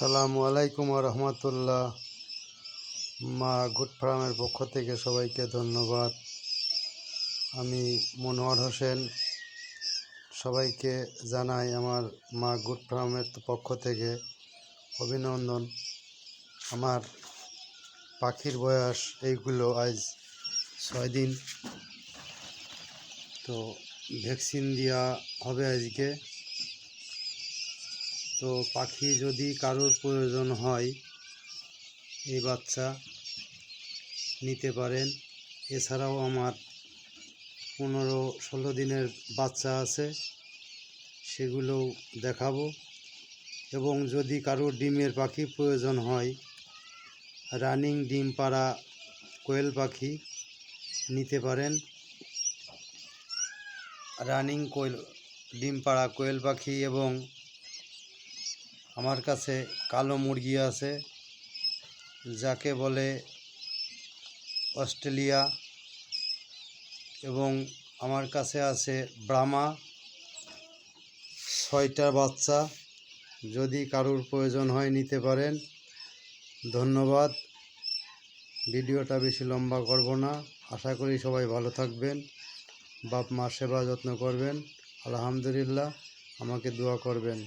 আসসালামু আলাইকুম রহমতুল্লাহ। মা গুড ফার্মের পক্ষ থেকে সবাইকে ধন্যবাদ। আমি মনোয়ার হোসেন, সবাইকে জানাই আমার মা গুড ফার্মের পক্ষ থেকে অভিনন্দন। আমার পাখির বয়স এইগুলো আজ 6 দিন, তো ভ্যাকসিন দেওয়া হবে আজকে। তো পাখি যদি কারোর প্রয়োজন হয় এই বাচ্চা নিতে পারেন। এছাড়াও আমার 15-16 দিনের বাচ্চা আছে, সেগুলোও দেখাবো। এবং যদি কারোর ডিমের পাখি প্রয়োজন হয়, রানিং ডিম পাড়া কোয়েল পাখি নিতে পারেন। রানিং ডিম পাড়া কোয়েল পাখি এবং আমার কাছে কালো মুরগি আছে, যাকে বলে অস্ট্রেলিয়া, এবং আমার কাছে আছে ব্রাহ্মা 6টা বাচ্চা। যদি কারোর প্রয়োজন হয় নিতে পারেন। ধন্যবাদ। ভিডিওটা বেশি লম্বা করব না। আশা করি সবাই ভালো থাকবেন, বাপ মার সেবা যত্ন করবেন। আলহামদুলিল্লাহ, আমাকে দোয়া করবেন।